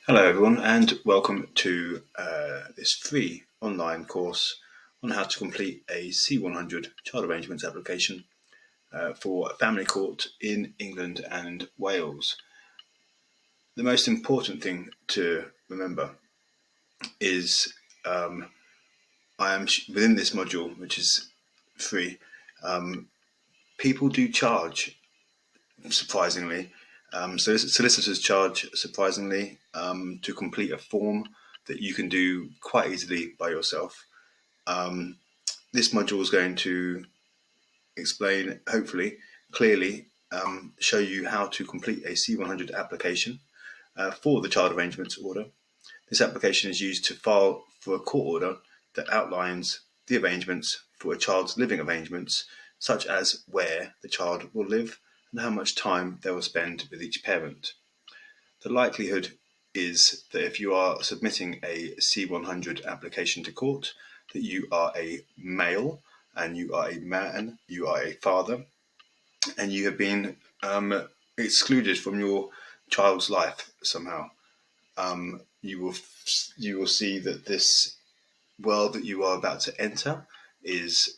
Hello everyone and welcome to this free online course on how to complete a C100 Child Arrangements application for a family court in England and Wales. The most important thing to remember is I am within this module, which is free, people do charge, surprisingly. So solicitors charge, surprisingly, to complete a form that you can do quite easily by yourself. This module is going to explain, hopefully, clearly, show you how to complete a C100 application for the Child Arrangements Order. This application is used to file for a court order that outlines the arrangements for a child's living arrangements, such as where the child will live and how much time they will spend with each parent. The likelihood is that if you are submitting a C100 application to court, that you are a male and you are a man, you are a father, and you have been excluded from your child's life somehow. You will see that this world that you are about to enter is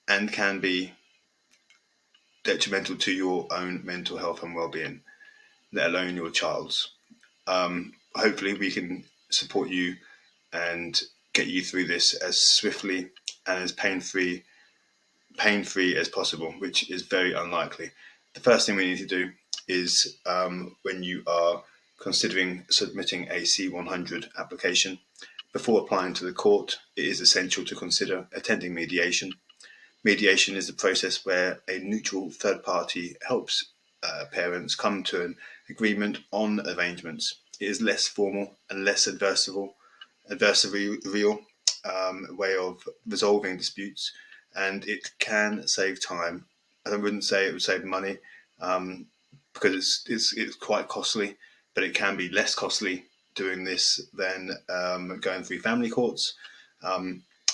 and can be detrimental to your own mental health and well-being, let alone your child's. Hopefully we can support you and get you through this as swiftly and as pain-free as possible, which is very unlikely. The first thing we need to do is when you are considering submitting a C100 application, before applying to the court, it is essential to consider attending mediation. Mediation is the process where a neutral third party helps parents come to an agreement on arrangements. It is less formal and less adversarial way of resolving disputes, and it can save time. I wouldn't say it would save money because it's quite costly, but it can be less costly doing this than going through family courts.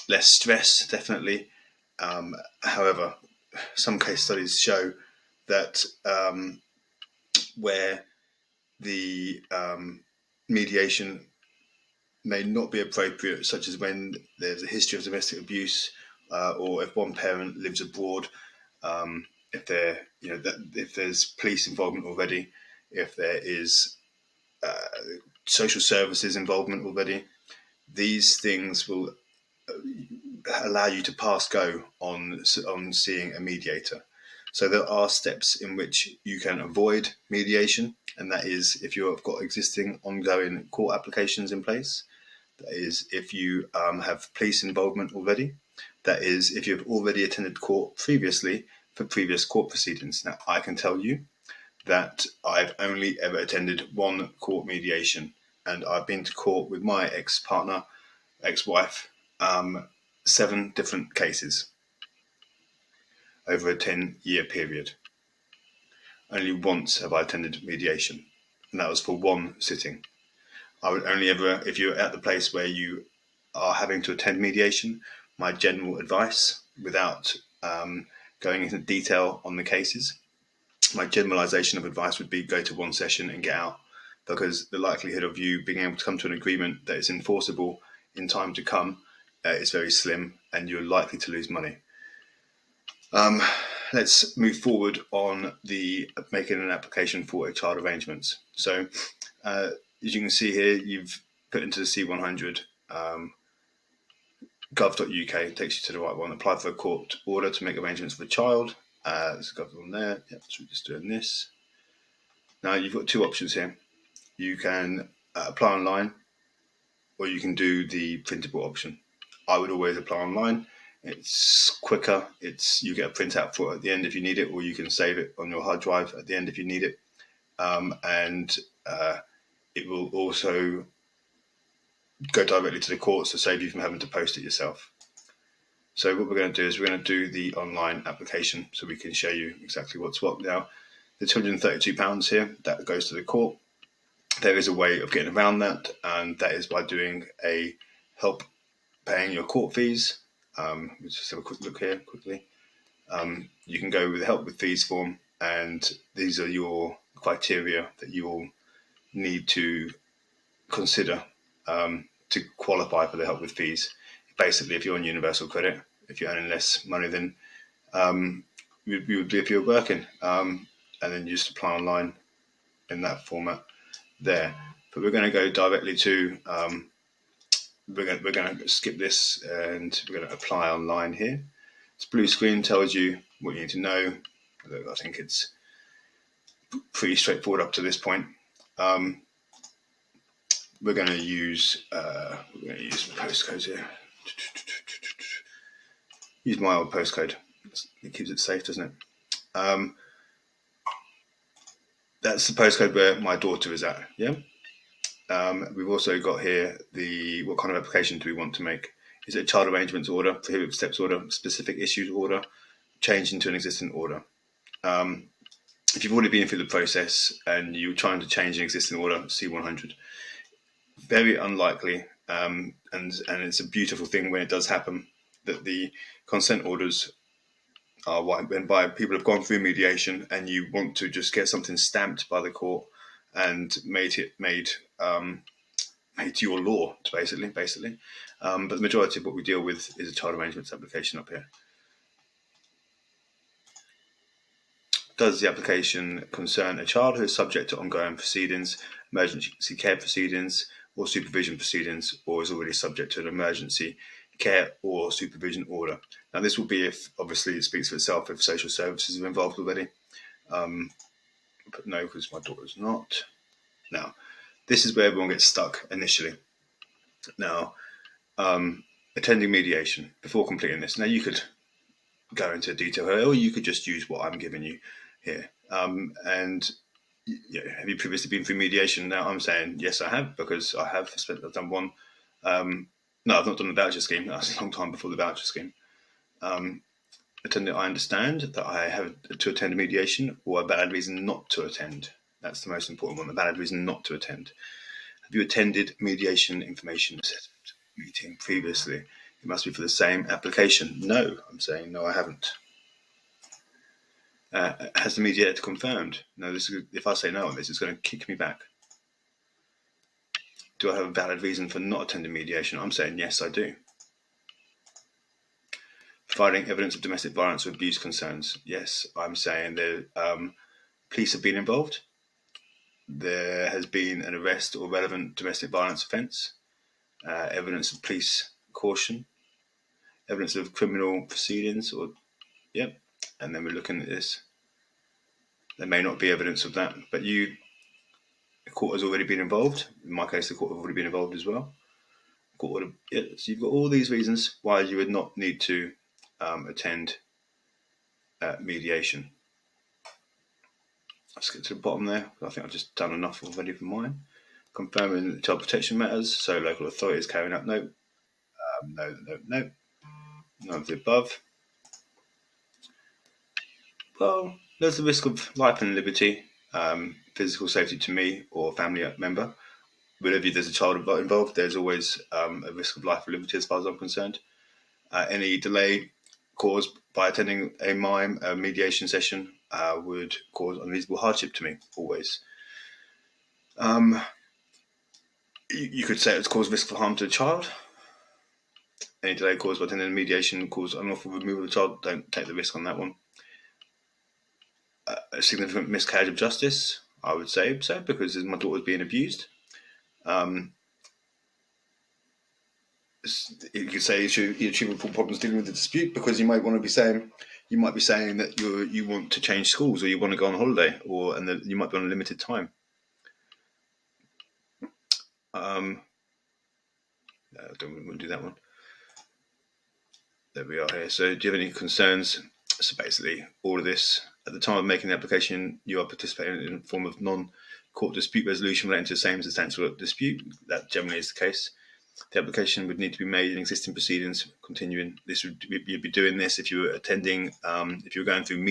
Less stress, definitely. However, some case studies show that where the mediation may not be appropriate, such as when there's a history of domestic abuse, or if one parent lives abroad, if if there's police involvement already, if there is social services involvement already, these things will allow you to pass go on seeing a mediator. So there are steps in which you can avoid mediation, and that is if you've got existing ongoing court applications in place. That is if you have police involvement already. That is if you've already attended court previously for previous court proceedings. Now, I can tell you that I've only ever attended one court mediation, and I've been to court with my ex-wife, 7 different cases over a 10-year period. Only once have I attended mediation, and that was for one sitting. I would only ever, if you're at the place where you are having to attend mediation, my general advice, without going into detail on the cases, my generalization of advice would be go to one session and get out, because the likelihood of you being able to come to an agreement that is enforceable in time to come is very slim, and you're likely to lose money. Let's move forward on the making an application for a child arrangements. So as you can see here, you've put into the C100 gov.uk, takes you to the right one. Apply for a court order to make arrangements for a child. There's a gov on there. Yep, so we're just doing this. Now you've got 2 options here. You can apply online, or you can do the printable option. I would always apply online. It's quicker. You get a printout for it at the end if you need it, or you can save it on your hard drive at the end if you need it. And it will also go directly to the courts to save you from having to post it yourself. So what we're going to do is we're going to do the online application so we can show you exactly what's what. Now, the £232 here, that goes to the court. There is a way of getting around that, and that is by doing a help paying your court fees. Let's just have a quick look here quickly. You can go with the help with fees form, and these are your criteria that you will need to consider to qualify for the help with fees. Basically, if you're on universal credit, if you're earning less money than you would be if you were working, and then you just apply online in that format there. But we're going to go directly to we're going to skip this and we're going to apply online here. This blue screen tells you what you need to know. I think it's pretty straightforward up to this point. We're going to use postcodes here. Use my old postcode. It keeps it safe, doesn't it? That's the postcode where my daughter is at. Yeah. We've also got here what kind of application do we want to make? Is it a child arrangements order, prohibited steps order, specific issues order, change into an existing order? If you've already been through the process and you're trying to change an existing order, C100, very unlikely, and it's a beautiful thing when it does happen, that the consent orders are when by people have gone through mediation and you want to just get something stamped by the court and made your law, basically. But the majority of what we deal with is a child arrangements application up here. Does the application concern a child who is subject to ongoing proceedings, emergency care proceedings, or supervision proceedings, or is already subject to an emergency care or supervision order? Now, this will be if, obviously, it speaks for itself if social services are involved already. But no, because my daughter's not. Now, this is where everyone gets stuck initially. Now, attending mediation before completing this. Now, you could go into detail here, or you could just use what I'm giving you here. And have you previously been through mediation? Now, I'm saying yes, I have, because I've done one. No, I've not done the voucher scheme. That was a long time before the voucher scheme. I understand that I have to attend a mediation or a valid reason not to attend. That's the most important one, a valid reason not to attend. Have you attended mediation information assessment meeting previously? It must be for the same application. No, I'm saying no, I haven't. Has the mediator confirmed? No, if I say no on this, it's going to kick me back. Do I have a valid reason for not attending mediation? I'm saying yes, I do. Providing evidence of domestic violence or abuse concerns. Yes, I'm saying that police have been involved. There has been an arrest or relevant domestic violence offence. Evidence of police caution. Evidence of criminal proceedings. And then we're looking at this. There may not be evidence of that, but the court has already been involved. In my case, the court have already been involved as well. So you've got all these reasons why you would not need to attend mediation. Let's get to the bottom there. I think I've just done enough already for mine. Confirming the child protection matters, so local authorities carrying out no. None of the above. Well, there's a risk of life and liberty, physical safety to me or family member. Whenever there's a child involved, there's always a risk of life or liberty as far as I'm concerned. Any delay caused by attending a mediation session would cause unreasonable hardship to me, always. You could say it's caused risk of harm to the child. Any delay caused by attending a mediation cause unlawful removal of the child. Don't take the risk on that one. A significant miscarriage of justice, I would say so, because my daughter's being abused. You could say you achieve problems dealing with the dispute, because you might be saying that you want to change schools, or you want to go on holiday, and that you might be on a limited time. No, I don't want to do that one. There we are here. So do you have any concerns? So basically, all of this, at the time of making the application, you are participating in a form of non-court dispute resolution relating to the same substantial dispute. That generally is the case. The application would need to be made in existing proceedings. Continuing, you'd be doing this if you were attending, if you were going through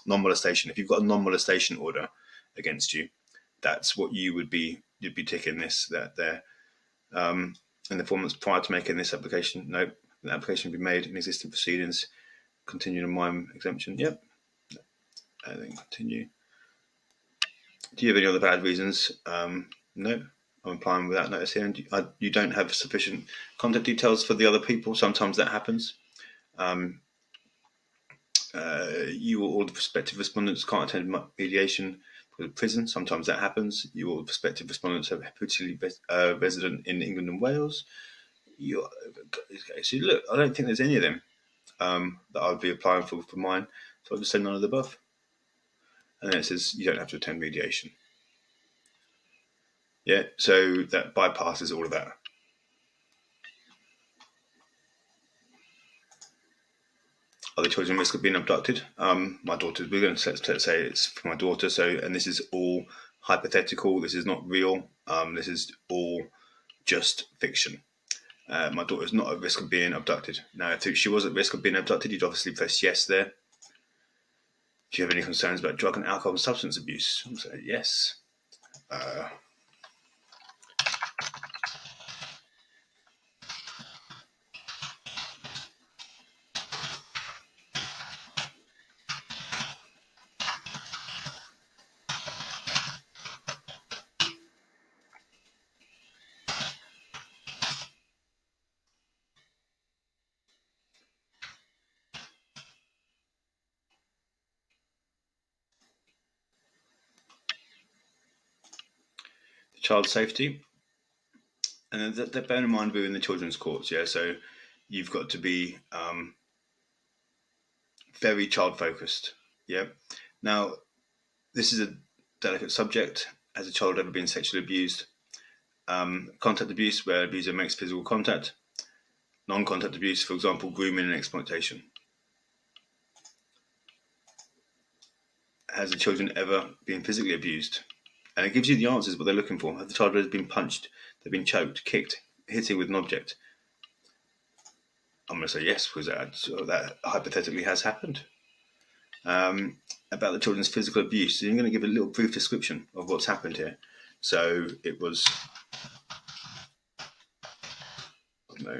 non-molestation. If you've got a non-molestation order against you, that's what you'd be ticking that there. In the form that's prior to making this application, no, the application would be made in existing proceedings. Continue the MIME exemption. Yep. And then continue. Do you have any other valid reasons? No. I'm applying without notice here, and you don't have sufficient contact details for the other people. Sometimes that happens. You or all the prospective respondents can't attend mediation for the prison. Sometimes that happens. You or the prospective respondents are habitually resident in England and Wales. So look, I don't think there's any of them that I would be applying for mine. So I'll just say none of the above. And then it says you don't have to attend mediation. Yeah, so that bypasses all of that. Are the children at risk of being abducted? My daughter, we're going to let's say it's for my daughter. So, and this is all hypothetical. This is not real. This is all just fiction. My daughter is not at risk of being abducted. Now, if she was at risk of being abducted, you'd obviously press yes there. Do you have any concerns about drug and alcohol and substance abuse? I'm saying yes. Child safety. And that bear in mind we're in the children's courts, yeah. So you've got to be very child focused, yeah. Now this is a delicate subject. Has a child ever been sexually abused? Contact abuse, where abuser makes physical contact. Non-contact abuse, for example, grooming and exploitation. Has the children ever been physically abused? And it gives you the answers what they're looking for. Have the child ever been punched? They've been choked, kicked, hitting with an object? I'm going to say yes, because that hypothetically has happened. About the children's physical abuse, so I'm going to give a little brief description of what's happened here. So it was no.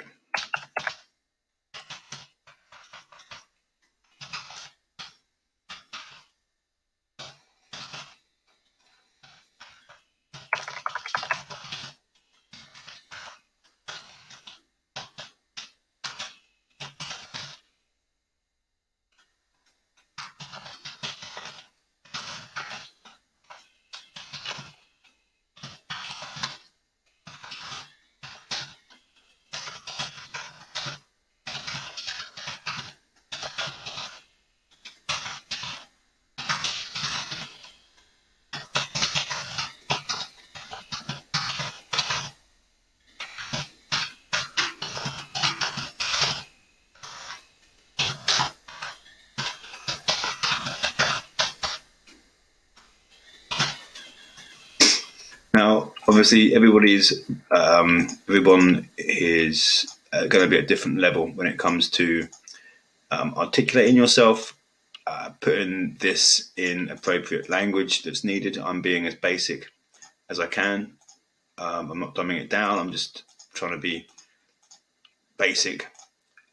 Now, obviously, everyone is going to be at a different level when it comes to articulating yourself, putting this in appropriate language that's needed. I'm being as basic as I can. I'm not dumbing it down. I'm just trying to be basic,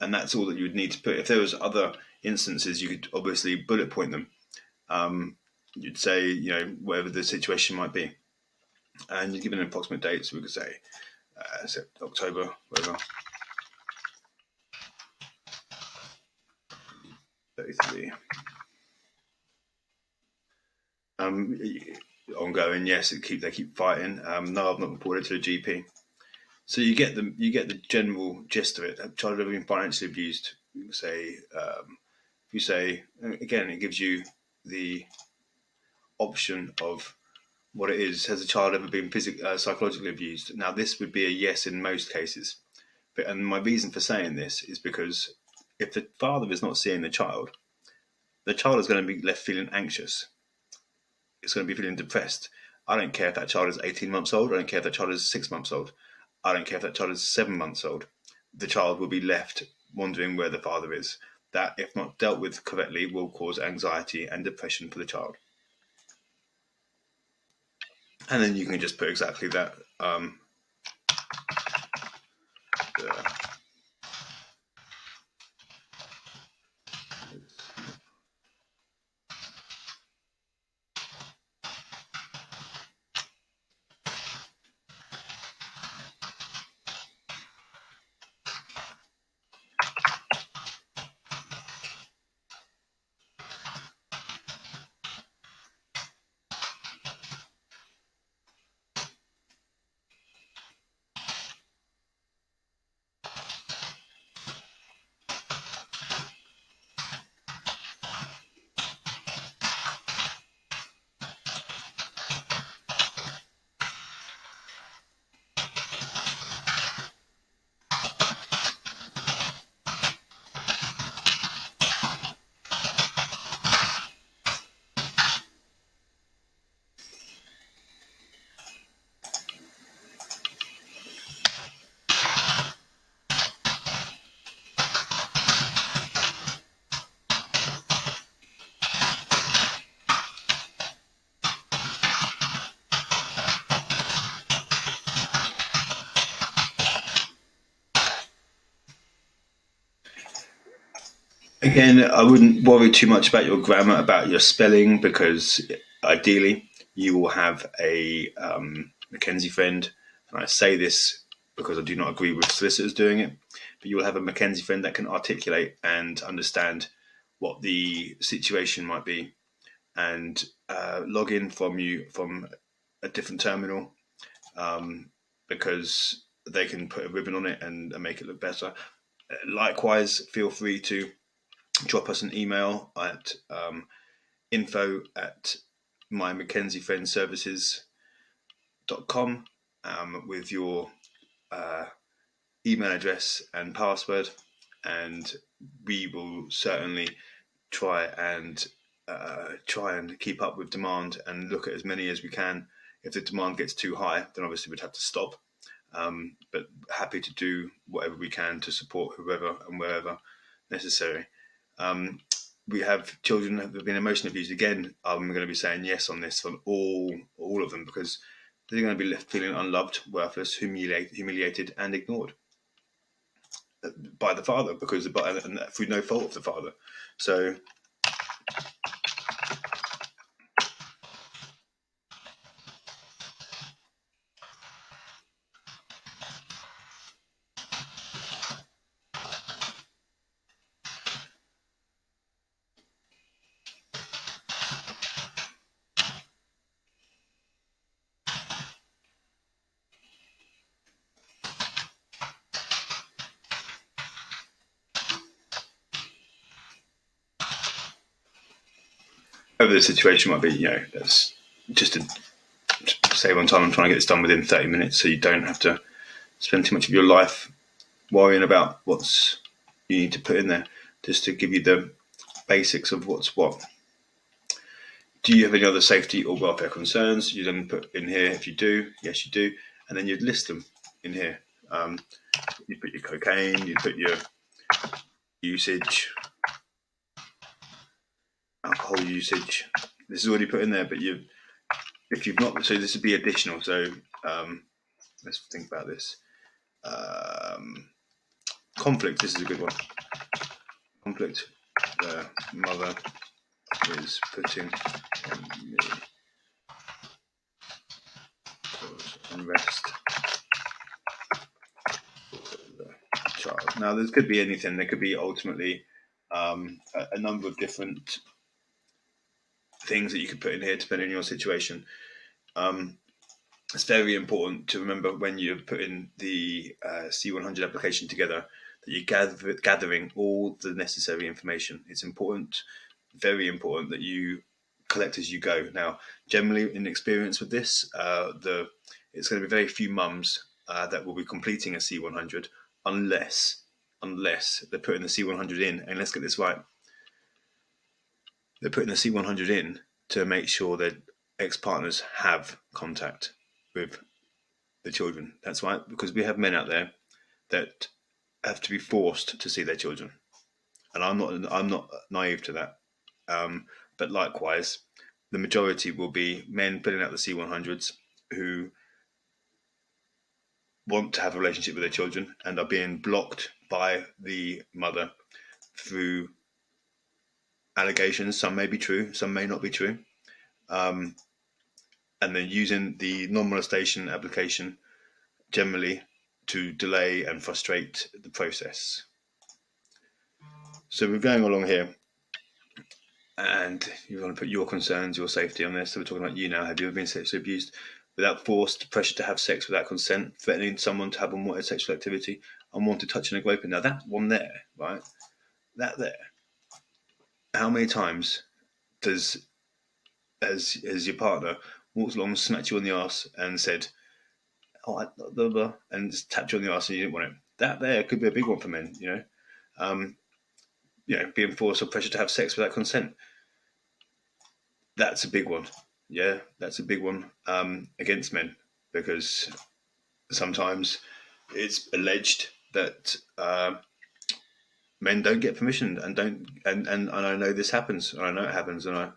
and that's all that you would need to put. If there was other instances, you could obviously bullet point them. You'd say, whatever the situation might be, and you'd give an approximate date. So we could say October, whatever, 33. Ongoing, yes. They keep fighting. No, I've not reported to the GP. So you get the general gist of it. A child ever been financially abused? You say, if you say again, it gives you the option of what it is. Has a child ever been psychologically abused? Now, this would be a yes in most cases. And my reason for saying this is because if the father is not seeing the child is going to be left feeling anxious. It's going to be feeling depressed. I don't care if that child is 18 months old. I don't care if that child is 6 months old. I don't care if that child is 7 months old. The child will be left wondering where the father is. That, if not dealt with correctly, will cause anxiety and depression for the child. And then you can just put exactly that. Again, I wouldn't worry too much about your grammar, about your spelling, because ideally you will have a Mackenzie friend. And I say this because I do not agree with solicitors doing it, but you will have a Mackenzie friend that can articulate and understand what the situation might be, and log in from a different terminal, because they can put a ribbon on it and make it look better. Likewise, feel free to drop us an email at info at mymackenziefriendservices.com with your email address and password, and we will certainly try and keep up with demand and look at as many as we can. If the demand gets too high, then obviously we'd have to stop. But happy to do whatever we can to support whoever and wherever necessary. We have children that have been emotionally abused. Again, I'm going to be saying yes on this on all of them, because they're going to be left feeling unloved, worthless, humiliated, and ignored by the father, and through no fault of the father. So whatever the situation might be, that's just to save on time. I'm trying to get this done within 30 minutes, so you don't have to spend too much of your life worrying about what's you need to put in there. Just to give you the basics of what's what. Do you have any other safety or welfare concerns? You then put in here if you do, yes you do, and then you'd list them in here. You'd put your cocaine, you'd put your usage, alcohol usage. This is already put in there, but if you've not, so this would be additional. So let's think about this. Conflict. This is a good one. Conflict. The mother is putting on me unrest the child. Now, this could be anything. There could be ultimately a number of different things that you could put in here depending on your situation. It's very important to remember when you're putting the C100 application together that you're gathering all the necessary information. It's important, very important, that you collect as you go. Now, generally, in experience with this, it's going to be very few mums that will be completing a C100 unless they're putting the C100 in. And let's get this right: they're putting the C100 in to make sure that ex-partners have contact with the children. That's right, because we have men out there that have to be forced to see their children, and I'm not naive to that. But likewise, the majority will be men filling out the C100s who want to have a relationship with their children and are being blocked by the mother through allegations. Some may be true, some may not be true. And then using the non-molestation application generally to delay and frustrate the process. So we're going along here, and you want to put your concerns, your safety on this. So we're talking about you now. Have you ever been sexually abused without forced pressure to have sex without consent, threatening someone to have unwanted sexual activity, unwanted touching and groping? Now that one there, right? That there. How many times does as your partner walks along, smacked you on the arse, and said, "Oh," blah, blah, and just tapped you on the arse and you didn't want it? That there could be a big one for men. Being forced or pressure to have sex without consent. That's a big one. Yeah, that's a big one against men, because sometimes it's alleged that men don't get permission and don't and I know this happens, and I know it happens, and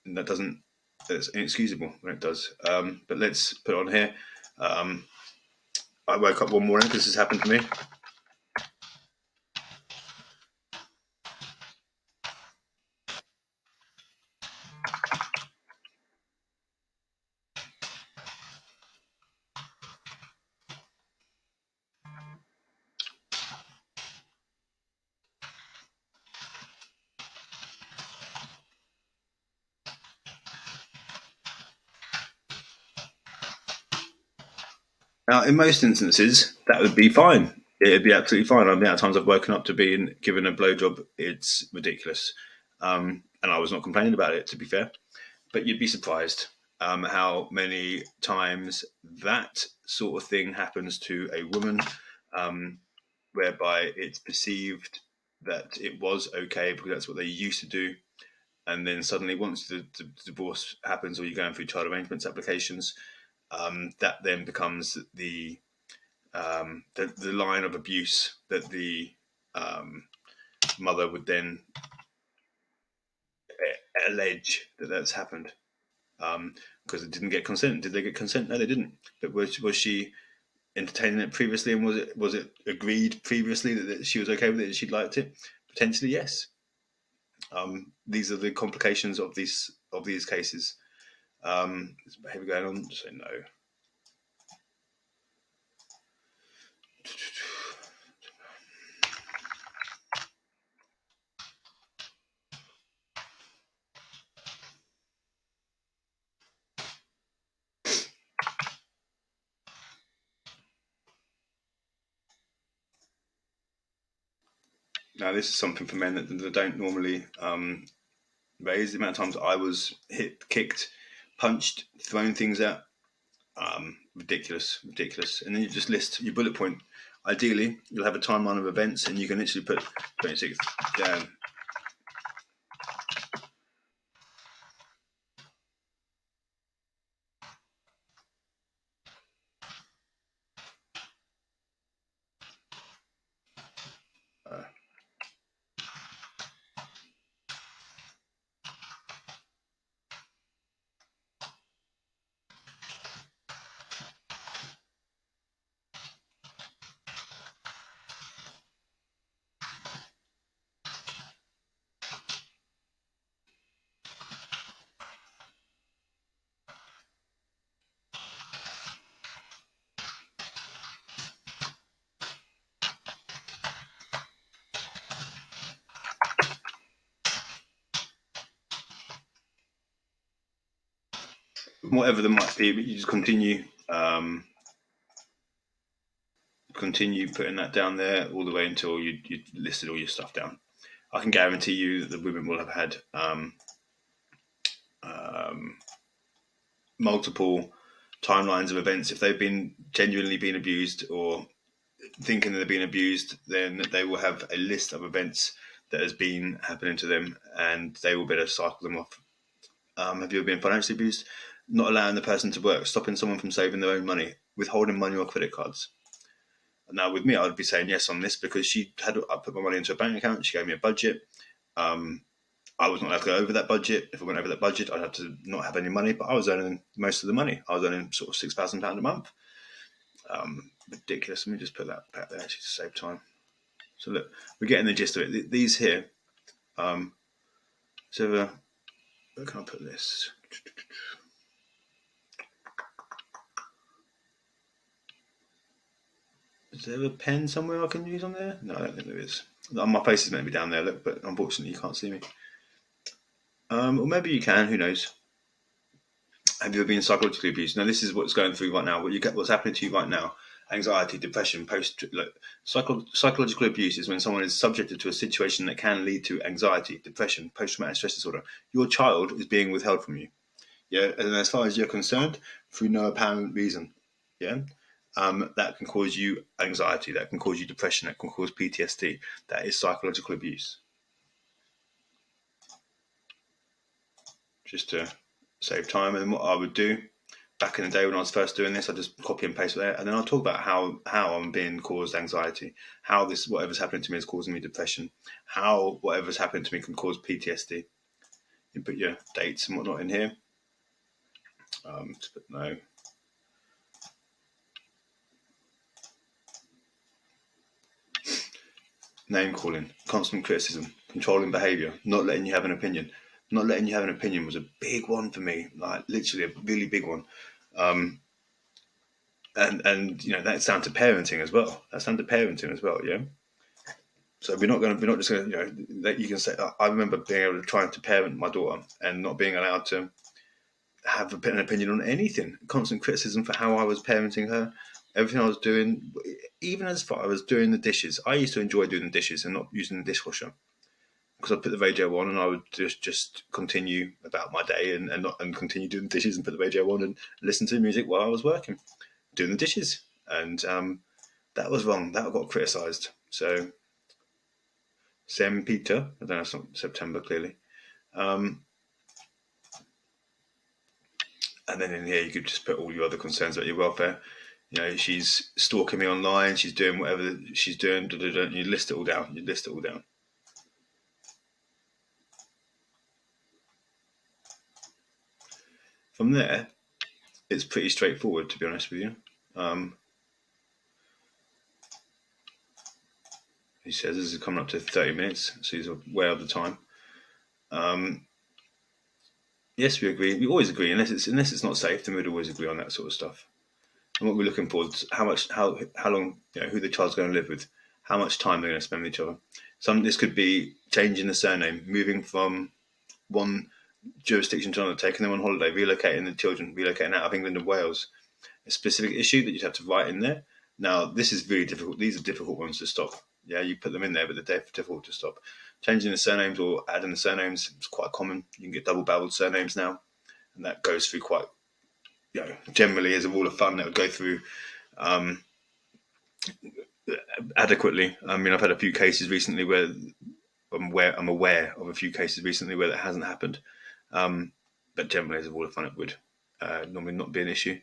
that doesn't, it's inexcusable when it does. But let's put it on here. I woke up one morning, this has happened to me. Now, in most instances, that would be fine. It'd be absolutely fine. I mean, at times I've woken up to being given a blowjob. It's ridiculous. And I was not complaining about it, to be fair. But you'd be surprised how many times that sort of thing happens to a woman, whereby it's perceived that it was okay because that's what they used to do. And then suddenly, once the divorce happens or you're going through child arrangements applications, that then becomes the line of abuse that the mother would then allege that that's happened because it didn't get consent. Did they get consent? No, they didn't. But was she entertaining it previously, and was it agreed previously that she was okay with it and she liked it? Potentially, yes. These are the complications of these cases. Is behaviour going on? So no. Now, this is something for men that don't normally raise. The amount of times I was hit, kicked, punched, thrown things at, ridiculous, ridiculous. And then you just list your bullet point. Ideally, you'll have a timeline of events, and you can literally put 26 down. Whatever there might be, but you just continue putting that down there all the way until you listed all your stuff down. I can guarantee you that the women will have had multiple timelines of events. If they've been genuinely been abused or thinking they're being abused, then they will have a list of events that has been happening to them, and they will be able to cycle them off. Have you ever been financially abused? Not allowing the person to work, stopping someone from saving their own money, withholding money or credit cards. Now, with me, I would be saying yes on this because I put my money into a bank account. She gave me a budget. I was not allowed to go over that budget. If I went over that budget, I'd have to not have any money. But I was earning most of the money. I was earning sort of £6,000 a month. Ridiculous. Let me just put that back there actually to save time. So look, we're getting the gist of it. These here. So where can I put this? Is there a pen somewhere I can use on there? No, I don't think there is. My face is meant to be down there, look, but unfortunately you can't see me. Or maybe you can. Who knows? Have you ever been psychologically abused? Now, this is what's going through right now. What's happening to you right now? Anxiety, depression, psychological abuse is when someone is subjected to a situation that can lead to anxiety, depression, post-traumatic stress disorder. Your child is being withheld from you. Yeah, and as far as you're concerned, through no apparent reason. Yeah, that can cause you anxiety, that can cause you depression, that can cause PTSD. That is psychological abuse. Just to save time, and what I would do back in the day when I was first doing this, I just copy and paste there, and then I'll talk about how I'm being caused anxiety, how this whatever's happening to me is causing me depression, how whatever's happening to me can cause PTSD. You put your dates and whatnot in here. Just put no. Name calling, constant criticism, controlling behaviour, not letting you have an opinion. Not letting you have an opinion was a big one for me, like literally a really big one. And that's down to parenting as well. Yeah. So we're not just going to that you can say. I remember being able to try to parent my daughter and not being allowed to have an opinion on anything. Constant criticism for how I was parenting her, everything I was doing, even as far as doing the dishes. I used to enjoy doing the dishes and not using the dishwasher because I'd put the radio on and I would just continue about my day and continue doing the dishes and put the radio on and listen to music while I was working, doing the dishes. And that was wrong. That got criticised. So, Sem Peter, I don't know, it's not September clearly. And then in here, you could just put all your other concerns about your welfare. You know, she's stalking me online. She's doing whatever she's doing. And you list it all down. You list it all down. From there, it's pretty straightforward, to be honest with you. He says this is coming up to 30 minutes, so he's aware of the time. Yes, we agree. We always agree, unless it's not safe, then we'd always agree on that sort of stuff. And what we're looking for is how long, who the child's going to live with, how much time they're going to spend with each other. This could be changing the surname, moving from one jurisdiction to another, taking them on holiday, relocating the children, relocating out of England and Wales. A specific issue that you'd have to write in there. Now, this is really difficult. These are difficult ones to stop. Yeah, you put them in there, but they're difficult to stop. Changing the surnames or adding the surnames is quite common. You can get double-barreled surnames now, and that goes through quite, generally as a rule of thumb, that would go through adequately. I mean, I've had a few cases recently where I'm aware of a few cases recently where that hasn't happened, but generally as a rule of thumb, it would normally not be an issue.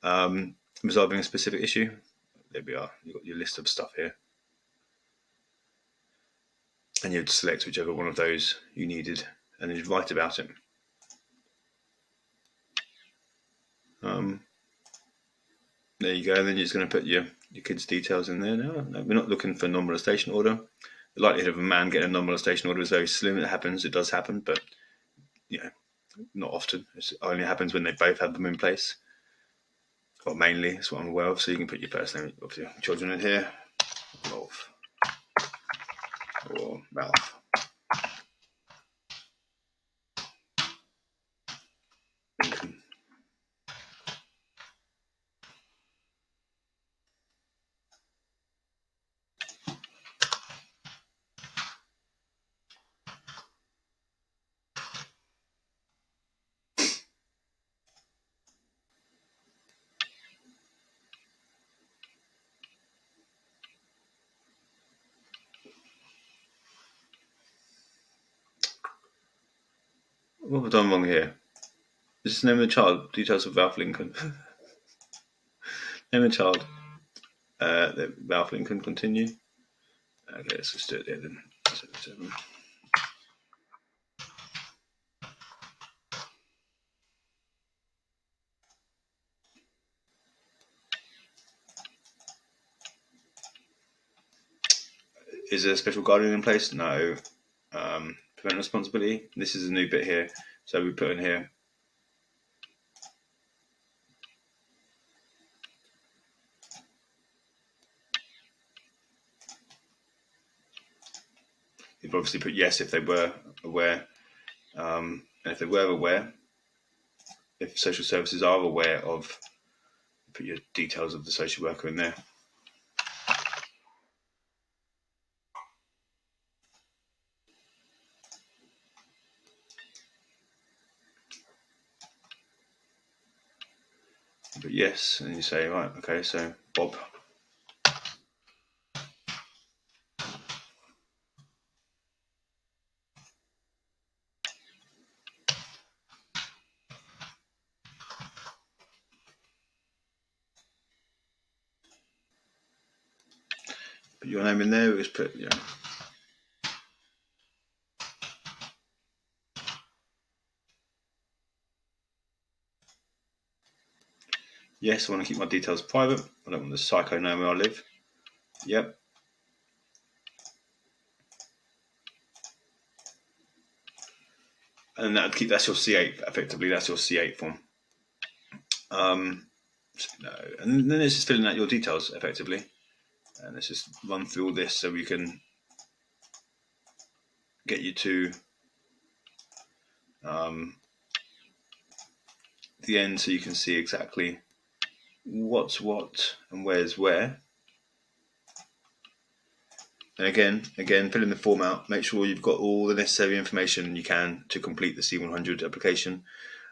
Resolving a specific issue. There we are. You've got your list of stuff here. And you'd select whichever one of those you needed and then you'd write about it. There you go. And then you're just going to put your kids' details in there. No, we're not looking for non-molestation order. The likelihood of a man getting a non-molestation order is very slim. It happens. It does happen, but not often. It only happens when they both have them in place. Or mainly, that's what I'm aware of. So you can put your first name of your children in here. Rolf. Or Ralph. Lincoln. What have I done wrong here? Is this the name of the child? Details of Ralph Lincoln. Name of the child. Ralph Lincoln, continue. Okay, let's just do it there then. 77. Is there a special guardian in place? No. Prevent responsibility. This is a new bit here. So we put in here. You've obviously put yes if they were aware. And if they were aware, if social services are aware of, put your details of the social worker in there. But yes, and you say, right, okay, so Bob. Put your name in there, we just put, yes, I want to keep my details private. I don't want the psycho knowing where I live. Yep. And that's your C8, effectively, that's your C8 form. And then it's just filling out your details, effectively. And let's just run through all this so we can get you to the end so you can see exactly what's what and where's where. And again, fill in the form out. Make sure you've got all the necessary information you can to complete the C100 application.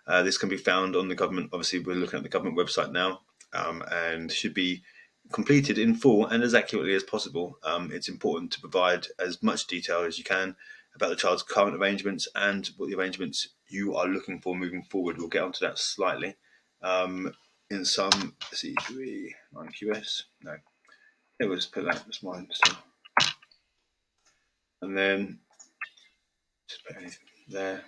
This can be found on the government. Obviously, we're looking at the government website now, and should be completed in full and as accurately as possible. It's important to provide as much detail as you can about the child's current arrangements and what the arrangements you are looking for moving forward. We'll get onto that slightly. In some C3 9QS, no, it was put that as mine. So. And then just put anything there.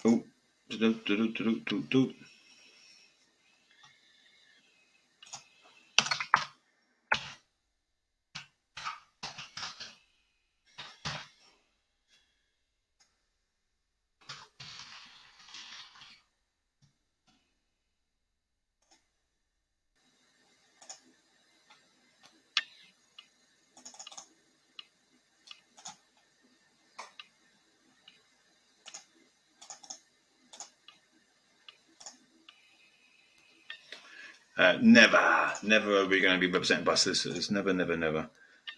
Oh, never are we going to be represented by solicitors. Never, never, never.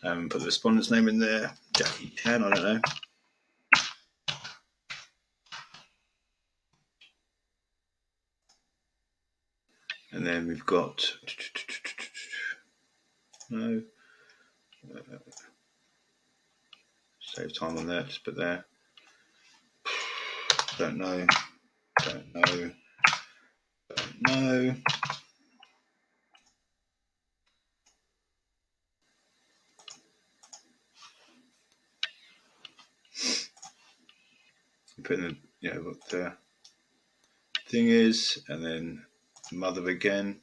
Put the respondent's name in there. Jackie Chan, I don't know. And then we've got no. Save time on that. Just put there. Don't know. Don't know. Don't know. Put in the what the thing is, and then mother again.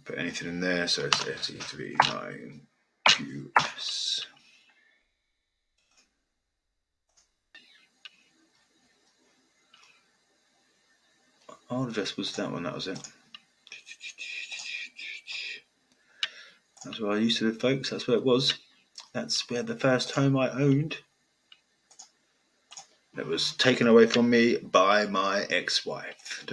Put anything in there, so it's SE39QS. Old address was that one, that was it. That's where I used to live, folks. That's where it was. That's where the first home I owned. It was taken away from me by my ex-wife.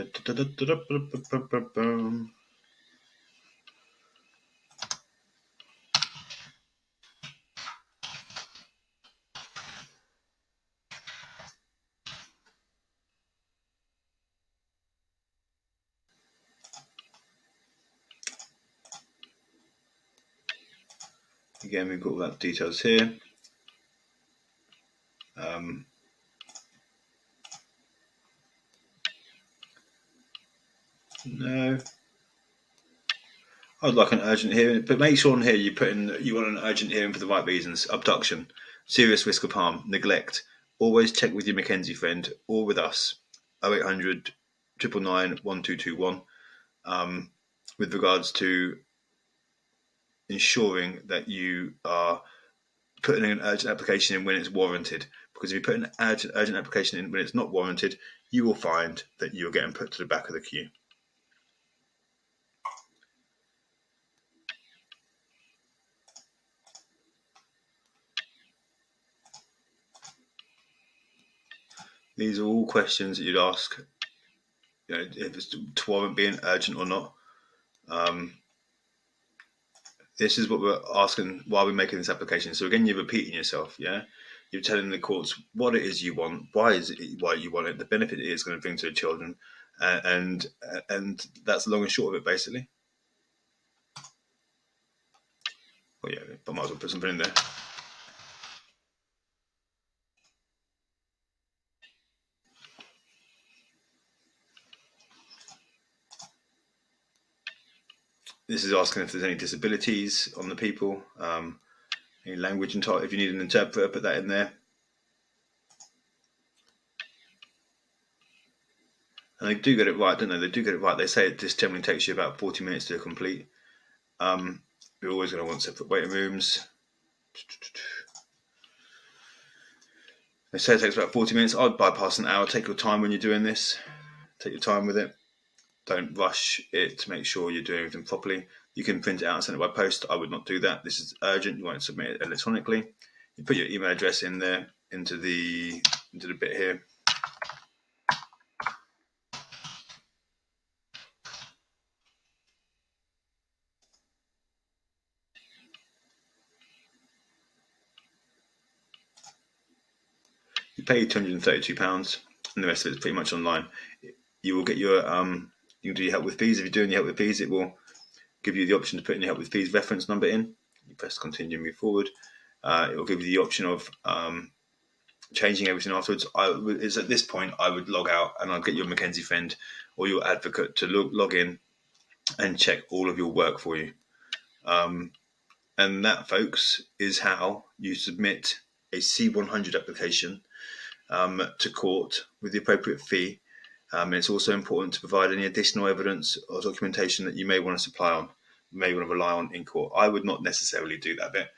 Again, we've got all that details here. No. I'd like an urgent hearing, but make sure on here you put in you want an urgent hearing for the right reasons: abduction, serious risk of harm, neglect. Always check with your Mackenzie friend or with us. 0800 999 1221. With regards to ensuring that you are putting an urgent application in when it's warranted. Because if you put an urgent application in when it's not warranted, you will find that you're getting put to the back of the queue. These are all questions that you'd ask, if it's to warrant being urgent or not. This is what we're asking while we're making this application. So again, you're repeating yourself, yeah? You're telling the courts what it is you want, why you want it, the benefit it is going to bring to the children, and that's the long and short of it, basically. Well, yeah, but I might as well put something in there. This is asking if there's any disabilities on the people, any language and type. If you need an interpreter, put that in there. And they do get it right, don't they? They do get it right. They say this generally takes you about 40 minutes to complete. You're always going to want separate waiting rooms. They say it takes about 40 minutes. I'd bypass an hour. Take your time when you're doing this. Take your time with it. Don't rush it to make sure you're doing everything properly. You can print it out and send it by post. I would not do that. This is urgent. You won't submit it electronically. You put your email address in there into the bit here. You pay £232, and the rest of it is pretty much online. You will get your you can do your help with fees. If you're doing your help with fees, it will give you the option to put in your help with fees reference number in. You press continue and move forward. It will give you the option of changing everything afterwards. It's at this point I would log out and I'll get your Mackenzie friend or your advocate to log in and check all of your work for you. And that, folks, is how you submit a C100 application to court with the appropriate fee. It's also important to provide any additional evidence or documentation that you may want to supply on, may want to rely on in court. I would not necessarily do that bit.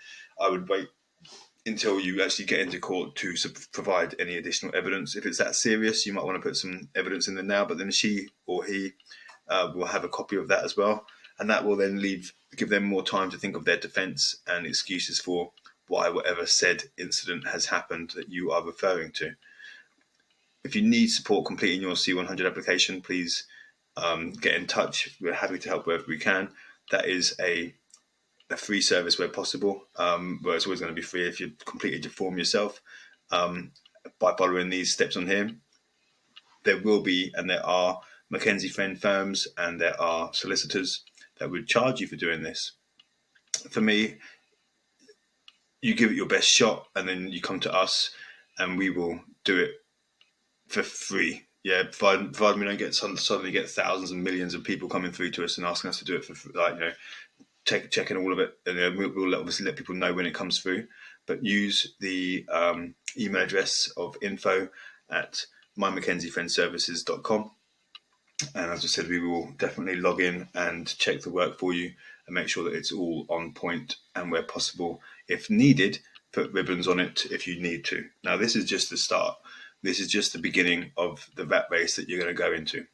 I would wait until you actually get into court to provide any additional evidence. If it's that serious, you might want to put some evidence in there now, but then she or he will have a copy of that as well. And that will then give them more time to think of their defence and excuses for why whatever said incident has happened that you are referring to. If you need support completing your C100 application, please get in touch. We're happy to help wherever we can. That is a free service where possible, where it's always going to be free if you've completed your form yourself. By following these steps on here, there will be, and there are, Mackenzie friend firms and there are solicitors that would charge you for doing this. For me, you give it your best shot and then you come to us and we will do it for free. Yeah, provided we don't suddenly get thousands and millions of people coming through to us and asking us to do it for free, checking all of it, and we'll obviously let people know when it comes through. But use the email address of info@myMackenzieFriendServices.com, and as I said, we will definitely log in and check the work for you and make sure that it's all on point, and where possible, if needed, put ribbons on it if you need to. Now, this is just the start. This is just the beginning of the rat race that you're going to go into.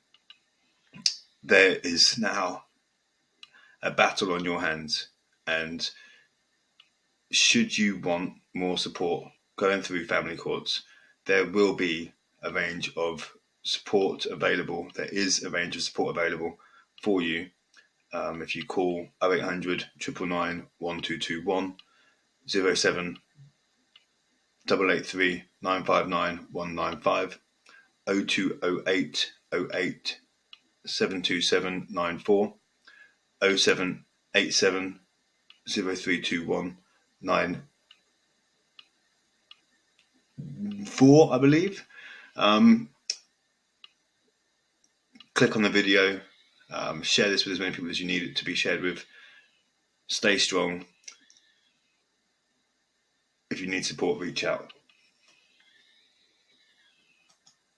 There is now a battle on your hands, and should you want more support going through family courts, there will be a range of support available. There is a range of support available for you. If you call 0800 999 1221, 07 883 959 195, 0208 08 727 94, 0787 0321 94, I believe. Click on the video, share this with as many people as you need it to be shared with. Stay strong. If you need support, reach out.